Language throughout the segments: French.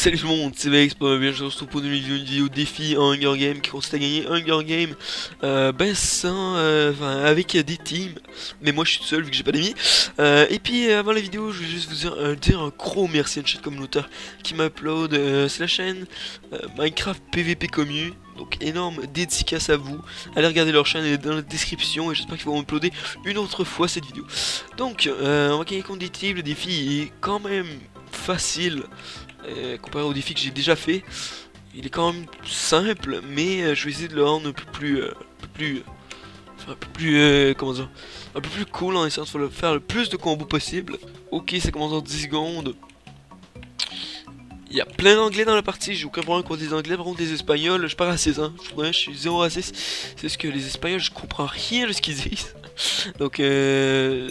Salut tout le monde, c'est Vex, bien je retrouve pour une vidéo défi en Hunger Game qui consiste à gagner Hunger Game sans, avec des teams, mais moi je suis tout seul vu que j'ai pas d'amis. Et puis avant la vidéo, je vais juste vous dire un gros merci à une chaîne communautaire qui m'upload, c'est la chaîne Minecraft PVP Commu. Donc énorme dédicace à vous, allez regarder leur chaîne, elle est dans la description et j'espère qu'ils vont uploader une autre fois cette vidéo. Donc on va gagner contre des teams, le défi est quand même facile. Comparé au défi que j'ai déjà fait, il est quand même simple, mais je vais essayer de le rendre un peu plus, comment dire, un peu plus cool en essayant de faire le plus de combos possible. Ok, ça commence en 10 secondes. Il y a plein d'anglais dans la partie, j'ai aucun problème contre les anglais, par contre les espagnols, je pars à 6 hein, je suis 0 raciste, c'est ce que les espagnols, je comprends rien de ce qu'ils disent. Donc c'est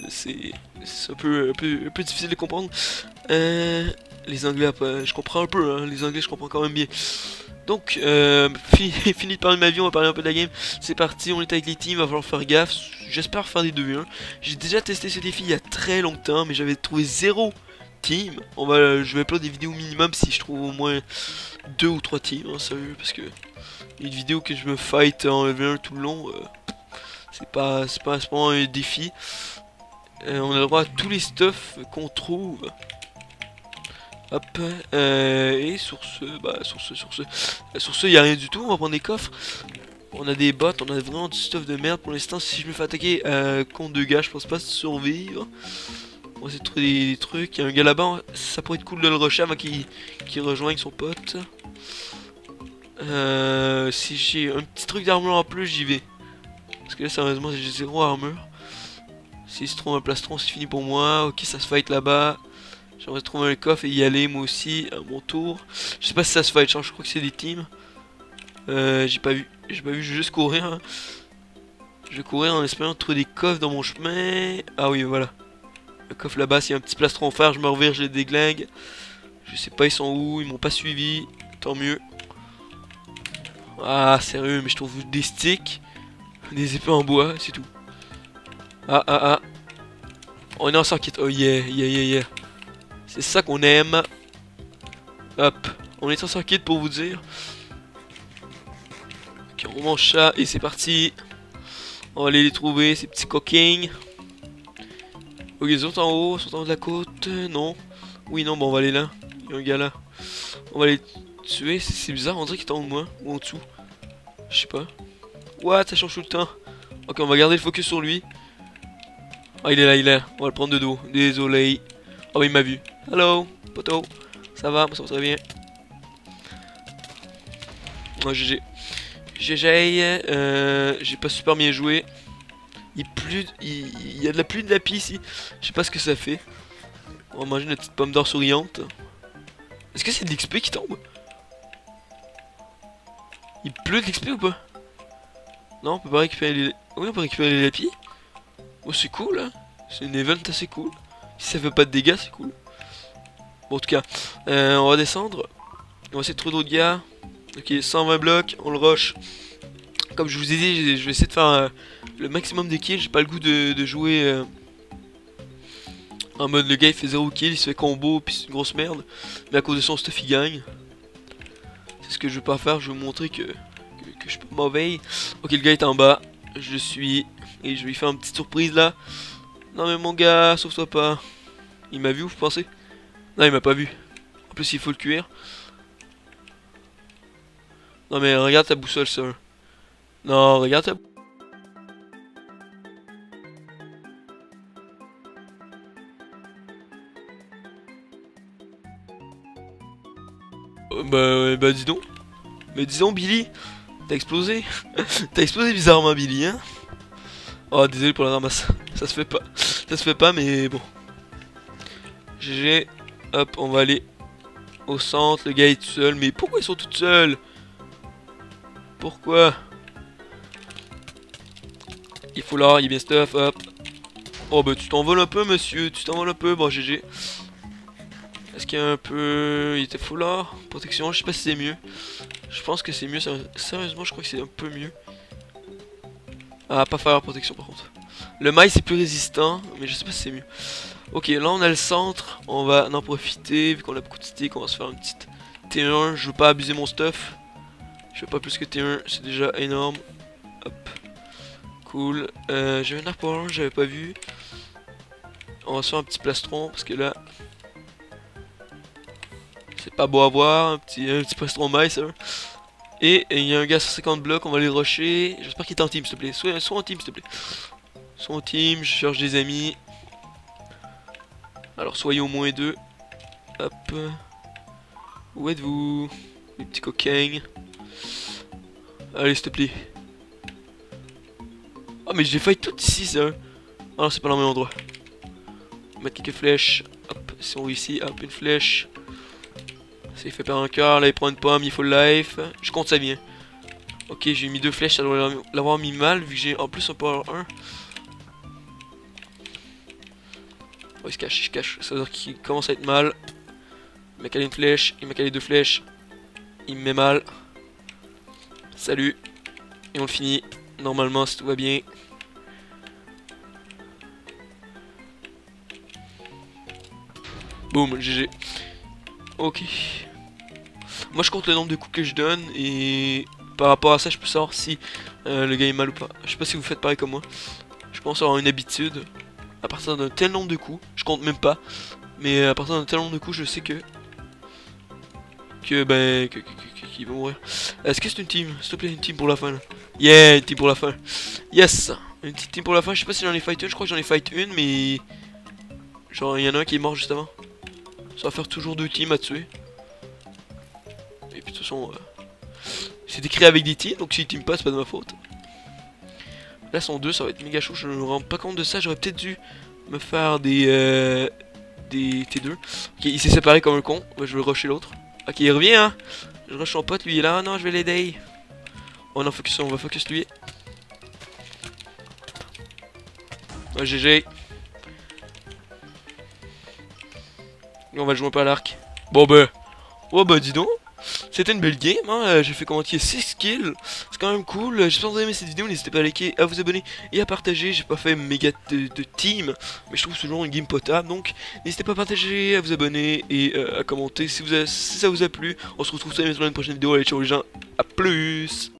un peu difficile de comprendre. Les anglais après, je comprends un peu, hein, les anglais je comprends quand même bien. Donc, fini de parler de ma vie, on va parler un peu de la game. C'est parti, on est avec les teams, va falloir faire gaffe. J'espère faire des 2v1. J'ai déjà testé ce défi il y a très longtemps, mais j'avais trouvé 0 team. Je vais upload des vidéos minimum si je trouve au moins 2 ou 3 teams, hein, sérieux, parce que une vidéo que je me fight en level 1 tout le long, c'est pas un défi. On a le droit à tous les stuffs qu'on trouve. Hop, et sur ce, y a rien du tout, on va prendre des coffres. On a des bots, on a vraiment du stuff de merde pour l'instant. Si je me fais attaquer contre 2 gars, je pense pas survivre. On va essayer de trouver des trucs. Il y a un gars là-bas, ça pourrait être cool de le rusher avant qu'il rejoigne son pote. Si j'ai un petit truc d'armure en plus, j'y vais. Parce que là, sérieusement, j'ai 0 armure. S'il se trouve un plastron, c'est fini pour moi. Ok, ça se fight là-bas. J'aimerais trouver un coffre et y aller moi aussi à mon tour. Je sais pas si ça se fight, je crois que c'est des teams. J'ai pas vu, je vais juste courir. Hein. Je vais courir en espérant trouver des coffres dans mon chemin. Ah oui, voilà. Le coffre là-bas, s'il y a un petit plastron en fer, je me revire, je les déglingue. Je sais pas, ils sont où, ils m'ont pas suivi. Tant mieux. Ah, sérieux, mais je trouve des sticks, des épées en bois, c'est tout. Ah. On est en circuit. Oh yeah. C'est ça qu'on aime. Hop, on est en circuit pour vous dire. Ok, on mange ça et c'est parti. On va aller les trouver, ces petits coquins. Ok, ils sont en haut, ils sont en haut de la côte. Non. Oui, non, bon, on va aller là. Il y a un gars là. On va les tuer. C'est bizarre, on dirait qu'il est en haut de moi. Ou en dessous. Je sais pas. What, ça change tout le temps. Ok, on va garder le focus sur lui. Ah, il est là. On va le prendre de dos. Désolé. Oh, il m'a vu. Hello, poto. Ça va, moi ça va très bien. Oh, GG. J'ai pas super bien joué. Il y a de la pluie de lapis ici. Je sais pas ce que ça fait. On va manger une petite pomme d'or souriante. Est-ce que c'est de l'XP qui tombe? Il pleut de l'XP ou pas? Non, on peut pas récupérer les... Oui, on peut récupérer les lapis. Oh, c'est cool, hein. C'est une event assez cool. Si ça fait pas de dégâts, c'est cool. Bon, en tout cas, on va descendre. On va essayer de trouver d'autres gars. Ok, 120 blocs, on le rush. Comme je vous ai dit, je vais essayer de faire le maximum de kills. J'ai pas le goût de jouer en mode le gars il fait 0 kills, il se fait combo, puis c'est une grosse merde. Mais à cause de son stuff, il gagne. C'est ce que je veux pas faire, je veux montrer que je suis pas mauvais. Ok, le gars est en bas. Je suis. Et je vais lui faire une petite surprise là. Non, mais mon gars, sauve-toi pas. Il m'a vu, vous pensez? Non, il m'a pas vu. En plus, il faut le cuire. Non, mais regarde ta boussole, ça. Non, regarde ta... bah dis donc. Mais dis donc, Billy. T'as explosé. T'as explosé bizarrement, Billy, hein. Oh, désolé pour la ramasse. Ça se fait pas. Ça se fait pas, mais bon. GG. Hop, on va aller au centre. Le gars est tout seul. Mais pourquoi ils sont tous seuls? Pourquoi? Il faut l'or, il est bien stuff, hop. Oh bah tu t'envoles un peu monsieur, tu t'envoles un peu, bon GG. Est-ce qu'il y a un peu... Il était full or, protection, je sais pas si c'est mieux. Je pense que c'est mieux, sérieusement je crois que c'est un peu mieux. Ah, pas faire la protection par contre. Le maïs c'est plus résistant, mais je sais pas si c'est mieux. Ok, là on a le centre, on va en profiter, vu qu'on a beaucoup de sticks, on va se faire une petite T1, je veux pas abuser mon stuff. Je veux pas plus que T1, c'est déjà énorme. Hop. Cool. J'ai un arc pour l'ange, j'avais pas vu. On va se faire un petit plastron parce que là, c'est pas beau à voir. Un petit plastron maille ça. Et il y a un gars sur 50 blocs, on va les rusher. J'espère qu'il est en team s'il te plaît. Sois en team s'il te plaît. Sois en team, je cherche des amis. Alors soyez au moins deux. Hop. Où êtes-vous, les petits coquins? Allez s'il te plaît. Oh mais j'ai failli tout ici ça. Ah non c'est pas dans le même endroit. Mettre quelques flèches. Hop, si on réussit, hop, une flèche. Ça il fait perdre un cœur, là il prend une pomme, il faut le life. Je compte ça bien. Ok, j'ai mis 2 flèches, ça doit l'avoir mis mal, vu que j'ai en plus un power 1. Oh, il se cache, ça veut dire qu'il commence à être mal. Il m'a calé une flèche, il m'a calé 2 flèches. Il me met mal. Salut. Et on le finit, normalement si tout va bien. Boum, GG. Ok. Moi je compte le nombre de coups que je donne et par rapport à ça je peux savoir si le gars est mal ou pas. Je sais pas si vous faites pareil comme moi. Je pense avoir une habitude. À partir d'un tel nombre de coups, je compte même pas. Mais à partir d'un tel nombre de coups je sais qu'il va mourir. Est-ce que c'est une team? S'il te plaît une team pour la fin là. Yeah, une team pour la fin. Yes. Une petite team pour la fin, je sais pas si j'en ai fight une, je crois que j'en ai fight une mais... Genre il y en a un qui est mort juste avant. Ça va faire toujours 2 teams à tuer. Et puis de toute façon, c'est écrit avec des teams, donc si team pas, c'est pas de ma faute. Là, sont 2, ça va être méga chaud. Je me rends pas compte de ça. J'aurais peut-être dû me faire des T2. Ok, il s'est séparé comme un con. Bah, je vais rusher l'autre. Ok, il revient, hein. Je rush son pote, lui il est là. Ah non, je vais l'aider. Oh non, focus, on va focus lui. Ouais, GG. Et on va jouer un peu à l'arc. Bon, bah. Oh, bah, dis donc. C'était une belle game, hein. J'ai fait commenter 6 kills, c'est quand même cool. J'espère que vous avez aimé cette vidéo, n'hésitez pas à liker, à vous abonner et à partager. J'ai pas fait méga de team, mais je trouve toujours une game potable, donc n'hésitez pas à partager, à vous abonner et à commenter si ça vous a plu. On se retrouve sur la prochaine vidéo, allez ciao les gens, à plus.